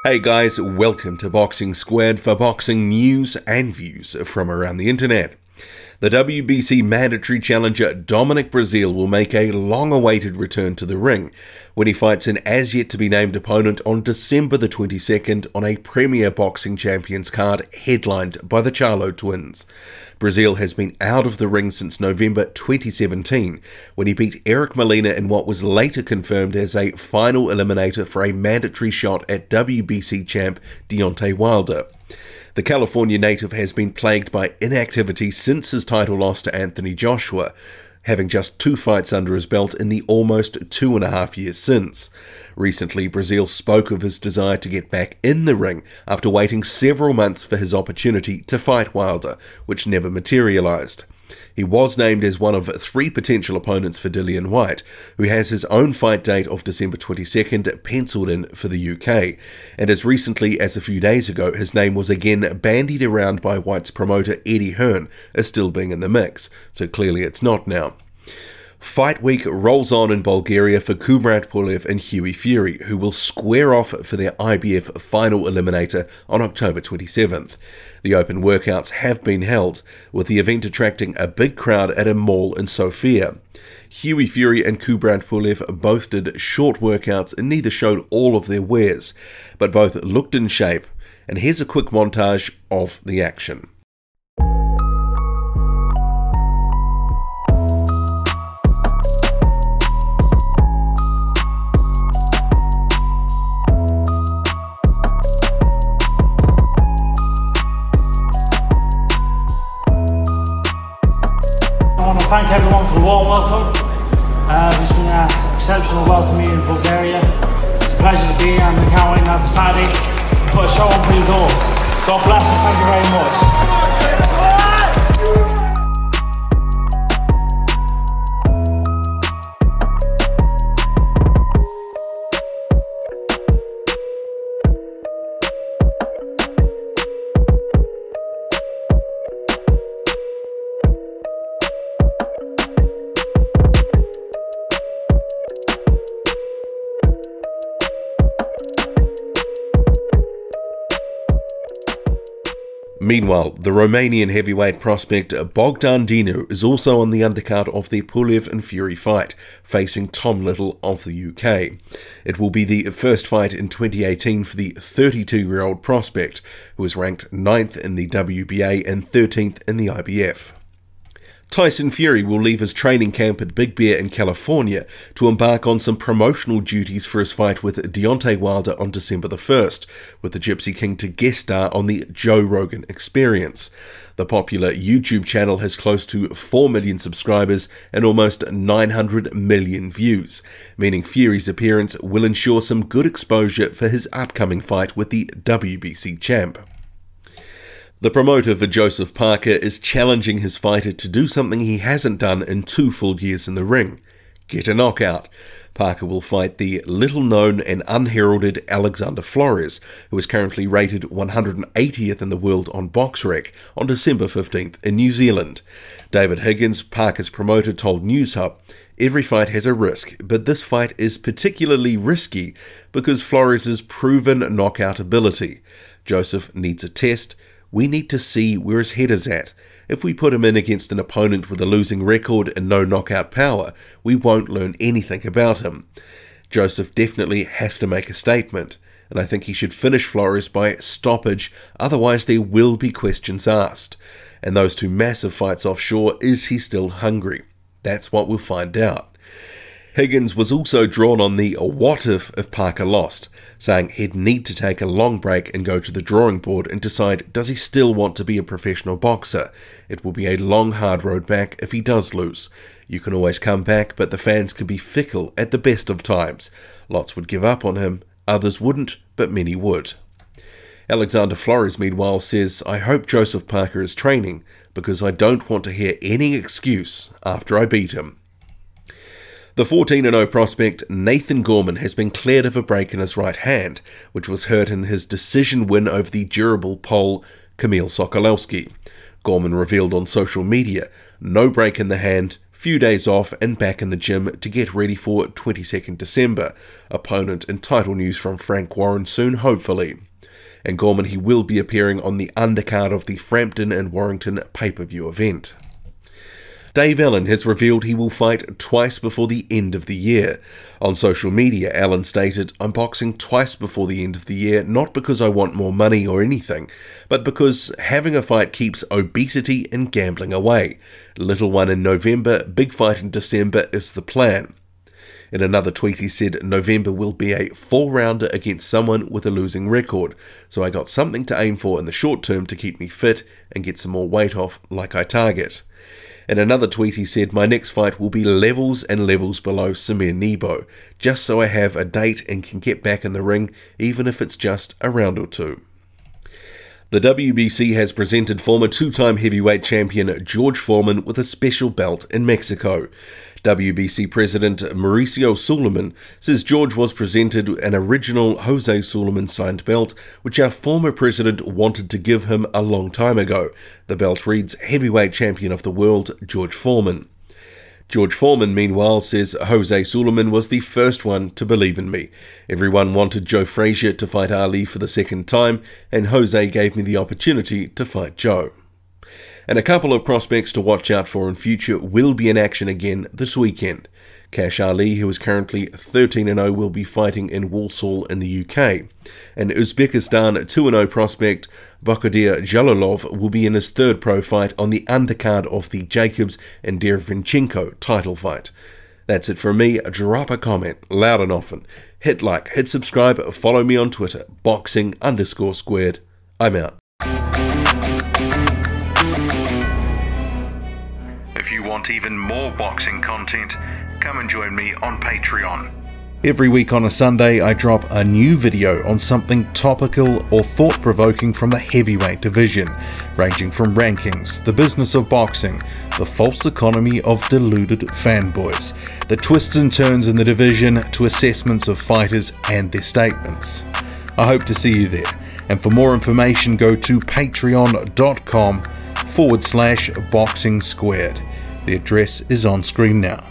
Hey guys, welcome to Boxing Squared for boxing news and views from around the internet. The WBC mandatory challenger Dominic Brazil will make a long-awaited return to the ring when he fights an as-yet-to-be-named opponent on December the 22nd on a Premier Boxing Champions card headlined by the Charlo twins. Brazil has been out of the ring since November 2017 when he beat Eric Molina in what was later confirmed as a final eliminator for a mandatory shot at WBC champ Deontay Wilder. The California native has been plagued by inactivity since his title loss to Anthony Joshua, having just 2 fights under his belt in the almost 2.5 years since. Recently, Brazil spoke of his desire to get back in the ring after waiting several months for his opportunity to fight Wilder, which never materialized. He was named as one of 3 potential opponents for Dillian Whyte, who has his own fight date of December 22nd penciled in for the UK, and as recently as a few days ago his name was again bandied around by Whyte's promoter Eddie Hearn as still being in the mix, so clearly it's not now. Fight week rolls on in Bulgaria for Kubrat, Pulev and Hughie Fury, who will square off for their IBF final eliminator on October 27th. The open workouts have been held, with the event attracting a big crowd at a mall in Sofia. Hughie Fury and Kubrat Pulev both did short workouts and neither showed all of their wares, but both looked in shape, and here's a quick montage of the action. Thank everyone for the warm welcome. It's been an exceptional welcome here in Bulgaria. It's a pleasure to be here and we can't wait now for Saturday. Put a show on for you all. God bless and thank you very much. Meanwhile, the Romanian heavyweight prospect Bogdan Dinu is also on the undercard of the Pulev and Fury fight, facing Tom Little of the UK. It will be the first fight in 2018 for the 32-year-old prospect, who is ranked 9th in the WBA and 13th in the IBF. Tyson Fury will leave his training camp at Big Bear in California to embark on some promotional duties for his fight with Deontay Wilder on December the 1st, with the Gypsy King to guest star on the Joe Rogan Experience. The popular YouTube channel has close to 4 million subscribers and almost 900 million views, meaning Fury's appearance will ensure some good exposure for his upcoming fight with the WBC champ. The promoter for Joseph Parker is challenging his fighter to do something he hasn't done in 2 full years in the ring: get a knockout. Parker will fight the little-known and unheralded Alexander Flores, who is currently rated 180th in the world on BoxRec, on December 15th in New Zealand. David Higgins, Parker's promoter, told NewsHub, "Every fight has a risk, but this fight is particularly risky because Flores' proven knockout ability. Joseph needs a test. We need to see where his head is at. If we put him in against an opponent with a losing record and no knockout power, we won't learn anything about him. Joseph definitely has to make a statement, and I think he should finish Flores by stoppage, otherwise there will be questions asked. And those 2 massive fights offshore, is he still hungry? That's what we'll find out." Higgins was also drawn on the what if Parker lost, saying he'd need to take a long break and go to the drawing board and decide, does he still want to be a professional boxer? It will be a long, hard road back if he does lose. You can always come back, but the fans can be fickle at the best of times. Lots would give up on him, others wouldn't, but many would. Alexander Flores, meanwhile, says, "I hope Joseph Parker is training, because I don't want to hear any excuse after I beat him." The 14-0 prospect Nathan Gorman has been cleared of a break in his right hand, which was hurt in his decision win over the durable Pole Kamil Sokolowski. Gorman revealed on social media, "No break in the hand, few days off and back in the gym to get ready for 22nd December. Opponent and title news from Frank Warren soon, hopefully. And Gorman, he will be appearing on the undercard of the Frampton and Warrington pay-per-view event. Dave Allen has revealed he will fight twice before the end of the year. On social media, Allen stated, "I'm boxing twice before the end of the year, not because I want more money or anything, but because having a fight keeps obesity and gambling away. Little one in November, big fight in December is the plan." In another tweet he said, "November will be a 4-rounder against someone with a losing record, so I got something to aim for in the short term to keep me fit and get some more weight off like I target." In another tweet he said, "My next fight will be levels and levels below Samir Nebo, just so I have a date and can get back in the ring, even if it's just a round or two." The WBC has presented former 2-time heavyweight champion George Foreman with a special belt in Mexico. WBC President Mauricio Suleiman says George was presented an original Jose Suleiman signed belt, which our former president wanted to give him a long time ago. The belt reads Heavyweight Champion of the World, George Foreman. George Foreman, meanwhile, says Jose Suleiman was the first one to believe in me. Everyone wanted Joe Frazier to fight Ali for the second time, and Jose gave me the opportunity to fight Joe. And a couple of prospects to watch out for in future will be in action again this weekend. Cash Ali, who is currently 13-0, will be fighting in Walsall in the UK. And Uzbekistan 2-0 prospect Bakodir Jalolov will be in his third pro fight on the undercard of the Jacobs and Derevyanchenko title fight. That's it from me. Drop a comment loud and often. Hit like, hit subscribe, follow me on Twitter, boxing_squared. I'm out. If you want even more boxing content, come and join me on Patreon. Every week on a Sunday, I drop a new video on something topical or thought-provoking from the heavyweight division, ranging from rankings, the business of boxing, the false economy of deluded fanboys, the twists and turns in the division, to assessments of fighters and their statements. I hope to see you there, and for more information go to patreon.com/boxing squared. The address is on screen now.